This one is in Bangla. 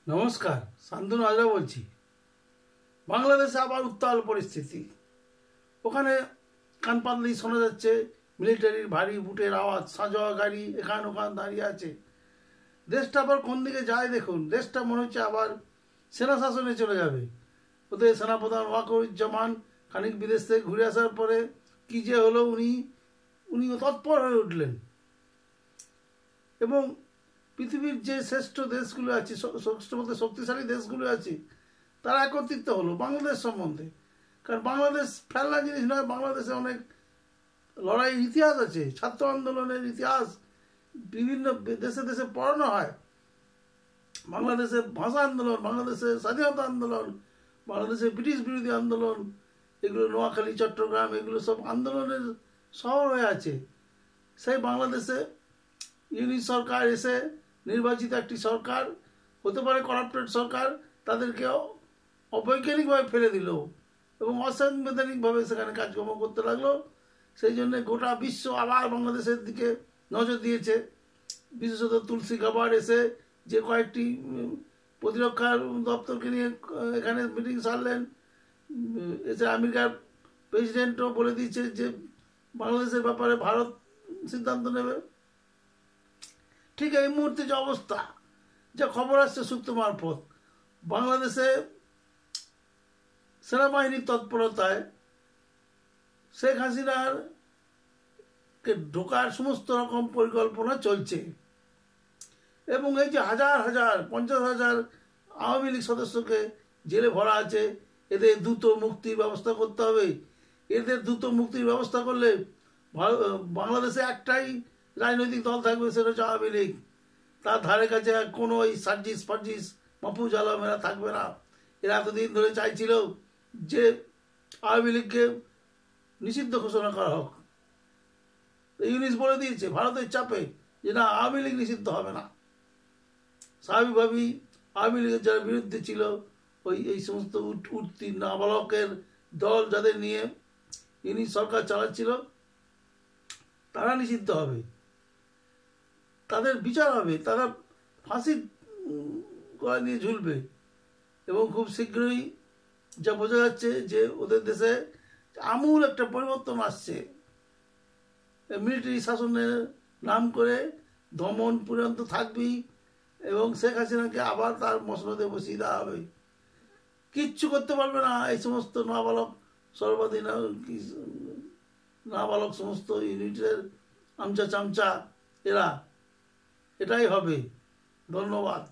নমস্কার, শান্তনু হাজরা বলছি। বাংলাদেশে আবার উত্তাল পরিস্থিতি। ওখানে কান পাতলেই শোনা যাচ্ছে মিলিটারির ভারী বুটের আওয়াজ, সাঁজোয়া গাড়ি এখান ওখান দাঁড়িয়ে আছে। দেশটা আবার কোন দিকে যায় দেখুন। দেশটা মনে হচ্ছে আবার সেনা শাসনে চলে যাবে। ওদের সেনাপ্রধান ওয়াকারুজ্জামান খানিক বিদেশ থেকে ঘুরে আসার পরে কি যে হলো, উনি তৎপর হয়ে উঠলেন এবং পৃথিবীর যে শ্রেষ্ঠ দেশগুলো আছে, শ্রেষ্ঠ বলতে শক্তিশালী দেশগুলো আছে, তারা একত্রিত হলো বাংলাদেশ সম্বন্ধে। কারণ বাংলাদেশ ফেলনা জিনিস নয়। বাংলাদেশে অনেক লড়াইয়ের ইতিহাস আছে, ছাত্র আন্দোলনের ইতিহাস বিভিন্ন দেশে দেশে পড়ানো হয়। বাংলাদেশে ভাষা আন্দোলন, বাংলাদেশের স্বাধীনতা আন্দোলন, বাংলাদেশের ব্রিটিশ বিরোধী আন্দোলন, এগুলো নোয়াখালী, চট্টগ্রাম, এগুলো সব আন্দোলনের শহর হয়ে আছে। সেই বাংলাদেশে ইউনিট সরকার এসে নির্বাচিত একটি সরকার, হতে পারে করাপ্টেড সরকার, তাদেরকে অবৈজ্ঞানিকভাবে ফেলে দিল এবং অসাংবিধানিকভাবে সেখানে কাজকর্ম করতে লাগলো। সেই জন্য গোটা বিশ্ব আবার বাংলাদেশের দিকে নজর দিয়েছে। বিশেষত তুলসী গাবার্ড এসে যে কয়েকটি প্রতিরক্ষার দপ্তরকে নিয়ে এখানে মিটিং সারলেন। এসে আমেরিকার প্রেসিডেন্টও বলে দিয়েছে যে বাংলাদেশের ব্যাপারে ভারত সিদ্ধান্ত নেবে। ঠিক এই মুহূর্তে যে অবস্থা, যা খবর আসছে সূত্র মারফত, বাংলাদেশে সেনাবাহিনীর তৎপরতায় শেখ হাসিনার কে ঢোকার সমস্ত রকম পরিকল্পনা চলছে এবং এই যে হাজার হাজার 50,000 আওয়ামী লীগ সদস্যকে জেলে ভরা আছে, এদের দ্রুত মুক্তির ব্যবস্থা করতে হবে। এদের দ্রুত মুক্তির ব্যবস্থা করলে বাংলাদেশে একটাই রাজনৈতিক দল থাকবে, সেটা হচ্ছে আওয়ামী লীগ। তার ধারে কাছে কোনো ওই সার্জিস ফার্জিস মাহফুজ আলম এরা থাকবে না। এরা এতদিন ধরে চাইছিল যে আওয়ামী লীগকে নিষিদ্ধ ঘোষণা করা হোক। ইউনিস বলে দিয়েছে ভারতের চাপে যে না, আওয়ামী লীগ নিষিদ্ধ হবে না। স্বাভাবিকভাবেই আওয়ামী লীগের যারা বিরুদ্ধে ছিল, এই সমস্ত উঠতি নাবালকের দল যাদের নিয়ে ইউনিস সরকার চালাচ্ছিল, তারা নিষিদ্ধ হবে, তাদের বিচার হবে, তারা ফাঁসির গলায় নিয়ে ঝুলবে। এবং খুব শীঘ্রই যা বোঝা যাচ্ছে যে ওদের দেশে আমূল একটা পরিবর্তন আসছে। মিলিটারি শাসনের নাম করে দমন পর্যন্ত থাকবেই এবং শেখ হাসিনাকে আবার তার মসনদে বসিয়ে দেওয়া হবে। কিচ্ছু করতে পারবে না এই সমস্ত নাবালক, সর্বাধীন নাবালক সমস্ত ইউনিটের আমচা চামচা এরা। এটাই হবে। ধন্যবাদ।